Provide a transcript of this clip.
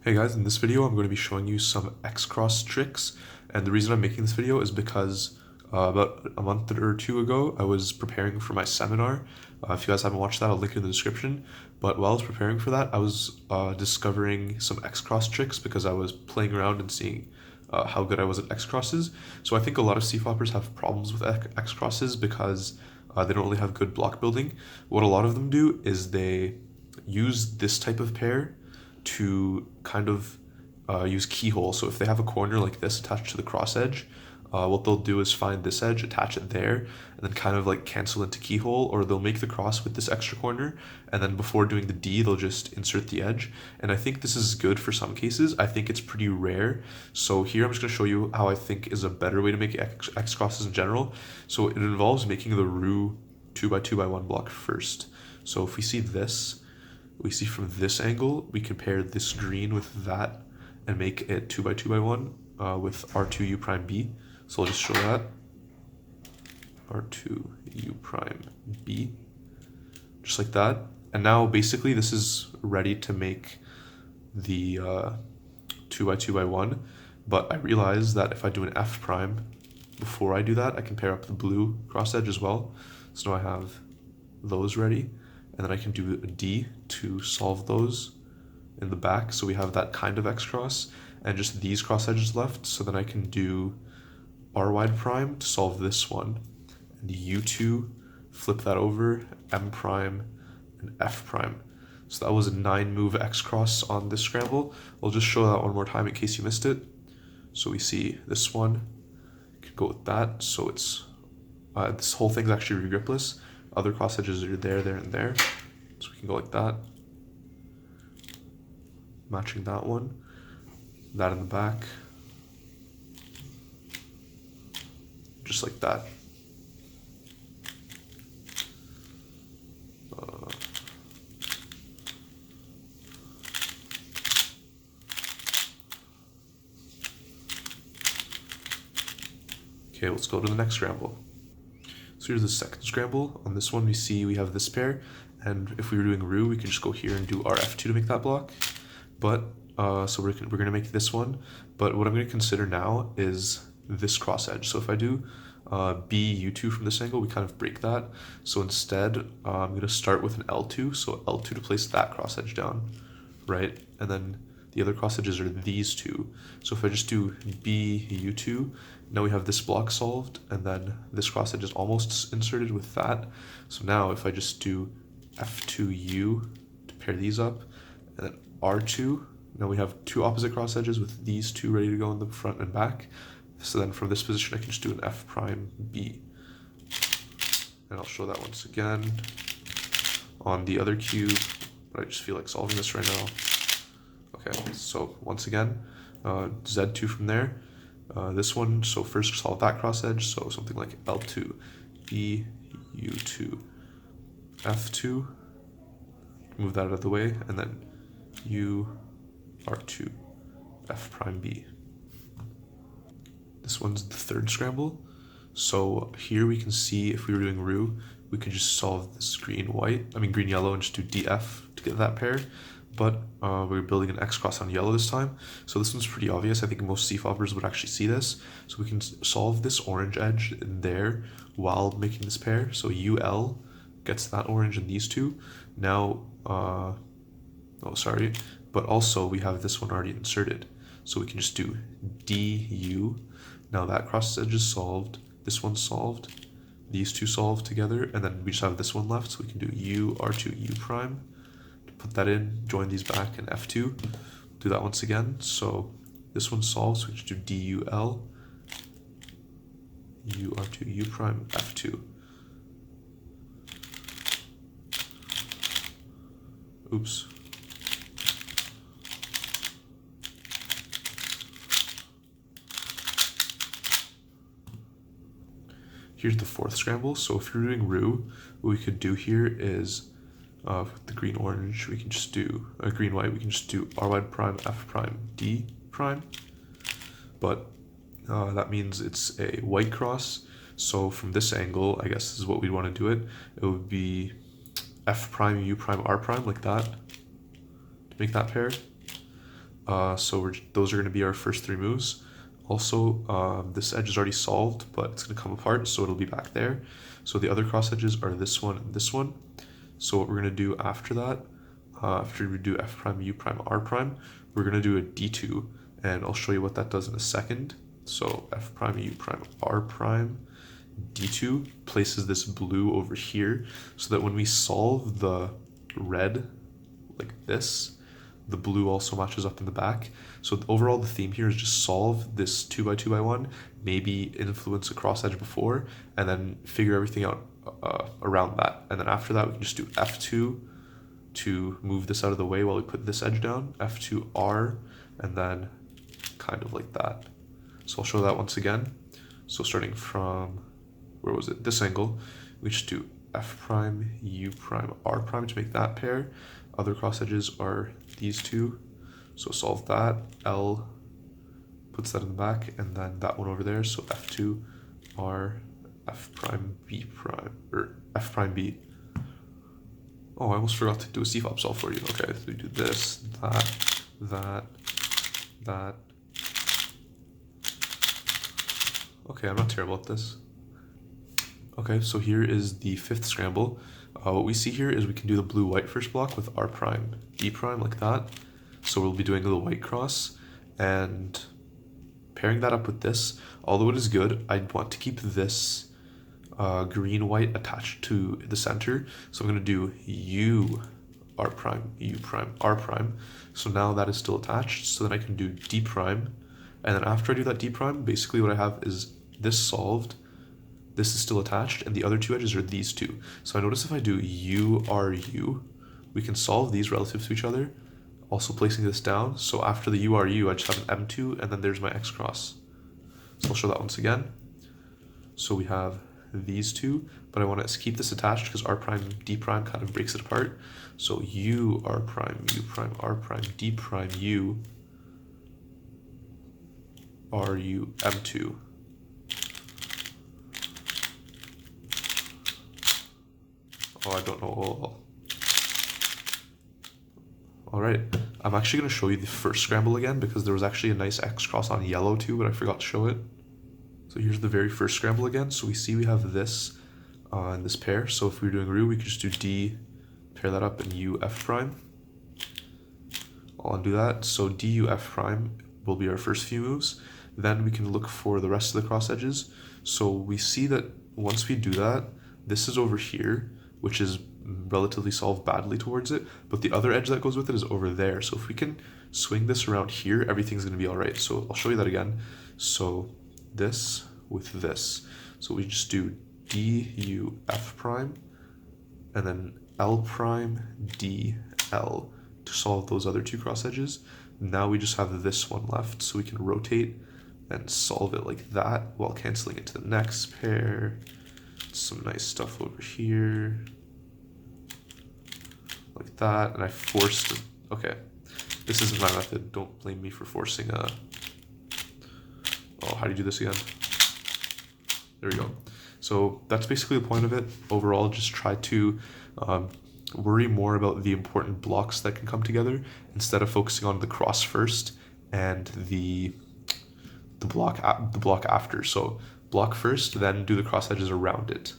Hey guys, in this video I'm going to be showing you some Xcross tricks, and the reason I'm making this video is because about a month or two ago I was preparing for my seminar. If you guys haven't watched that, I'll link it in the description. But while I was preparing for that, I was discovering some Xcross tricks because I was playing around and seeing how good I was at Xcrosses. So I think a lot of CFOPers have problems with Xcrosses because they don't really have good block building. What a lot of them do is they use this type of pair to kind of use keyhole. So if they have a corner like this attached to the cross edge, what they'll do is find this edge, attach it there, and then kind of like cancel into keyhole, or they'll make the cross with this extra corner, and then before doing the D, they'll just insert the edge. And I think this is good for some cases. I think it's pretty rare. So here I'm just going to show you how I think is a better way to make X crosses in general. So it involves making the Roux 2x2x1 block first. So if we see this, we see from this angle, we compare this green with that and make it 2x2x1 with R2U prime B. So I'll just show that. R2U prime B. Just like that. And now basically this is ready to make the 2x2x1. But I realized that if I do an F prime before I do that, I can pair up the blue cross edge as well. So now I have those ready. And then I can do a D to solve those in the back. So we have that kind of X cross and just these cross edges left. So then I can do R wide prime to solve this one. And U2, flip that over, M prime, and F prime. So that was a 9-move X cross on this scramble. I'll just show that one more time in case you missed it. So we see this one, can go with that. So it's, this whole thing's actually regripless. Other cross edges are there, and there. So we can go like that. Matching that one. That in the back. Just like that. Okay, let's go to the next scramble. So here's the second scramble. On this one, we see we have this pair, and if we were doing Roux, we can just go here and do RF2 to make that block. But so we're gonna make this one. But what I'm gonna consider now is this cross edge. So if I do BU2 from this angle, we kind of break that. So instead, I'm gonna start with an L2. So L2 to place that cross edge down, right? And then the other cross edges are these two. So if I just do BU2, now we have this block solved, and then this cross edge is almost inserted with that. So now if I just do F2U to pair these up, and then R2, now we have two opposite cross edges with these two ready to go in the front and back. So then from this position, I can just do an F prime B. And I'll show that once again on the other cube, but I just feel like solving this right now. Okay, so once again, Z2 from there. This one, so first solve that cross edge, so something like L2, B, U2, F2, move that out of the way, and then U, R2, F prime B. This one's the third scramble. So here we can see if we were doing Roux, we could just solve this green yellow and just do DF to get that pair. But we're building an X cross on yellow this time. So this one's pretty obvious. I think most CFOPers would actually see this. So we can solve this orange edge in there while making this pair. So UL gets that orange and these two. Now, but also we have this one already inserted. So we can just do DU. Now that cross edge is solved. This one's solved. These two solved together. And then we just have this one left. So we can do U, R2, U prime. Put that in, join these back in F2. Do that once again. So this one solves, so we just do DUL, UR2, U prime, F2. Oops. Here's the fourth scramble. So if you're doing Roux, what we could do here is with the green orange, we can just do green white, we can just do R wide prime, F prime, D prime. But that means it's a white cross. So from this angle, I guess this is what we'd want to do it. It would be F prime, U prime, R prime, like that, to make that pair. those are going to be our first 3 moves. Also, this edge is already solved, but it's going to come apart, so it'll be back there. So the other cross edges are this one and this one. So what we're going to do after that, after we do F prime, U prime, R prime, we're going to do a D2, and I'll show you what that does in a second. So F prime, U prime, R prime, D2 places this blue over here, so that when we solve the red like this, the blue also matches up in the back. So overall the theme here is just solve this 2x2x1, maybe influence a cross edge before, and then figure everything out around that. And then after that we can just do F2 to move this out of the way while we put this edge down, F2R, and then kind of like that. So I'll show that once again. So starting from, where was it, this angle, we just do F prime, U prime, R prime to make that pair. Other cross edges are these two, so solve that. L puts that in the back, and then that one over there, so F2, R, F prime, B prime, or F prime, B. Oh, I almost forgot to do a CFOP solve for you. Okay, so we do this, that. Okay, I'm not terrible at this. Okay, so here is the 5th scramble. What we see here is we can do the blue-white first block with R prime, D prime like that. So we'll be doing a little white cross, and pairing that up with this, although it is good, I'd want to keep this green-white attached to the center. So I'm going to do U, R prime, U prime, R prime. So now that is still attached, so then I can do D prime. And then after I do that D prime, basically what I have is this solved, this is still attached, and the other 2 edges are these two. So I notice if I do U, R, U, we can solve these relative to each other, also placing this down. So after the U, R, U, I just have an M2, and then there's my Xcross. So I'll show that once again. So we have these two, but I want to keep this attached because R prime, D prime kind of breaks it apart. So U, R prime, U prime, R prime, D prime, U, R, U, M2. Oh, I don't know. All right, I'm actually going to show you the first scramble again because there was actually a nice Xcross on yellow too, but I forgot to show it. So here's the very first scramble again. So we see we have this in this pair. So if we were doing Roux, we could just do D, pair that up, and U, F prime. I'll undo that. So D, U, F prime will be our first few moves. Then we can look for the rest of the cross edges. So we see that once we do that, this is over here, which is relatively solved badly towards it, but the other edge that goes with it is over there. So if we can swing this around here, everything's going to be all right. So I'll show you that again. So this with this. So we just do D, U, F prime, and then L prime, D, L to solve those other 2 cross edges. Now we just have this one left, so we can rotate and solve it like that while canceling it to the next pair. Some nice stuff over here. Like that, and I forced it. Okay, this isn't my method. Don't blame me for forcing a... Oh, how do you do this again? There we go. So that's basically the point of it. Overall, just try to worry more about the important blocks that can come together instead of focusing on the cross first and the block after. So block first, then do the cross edges around it.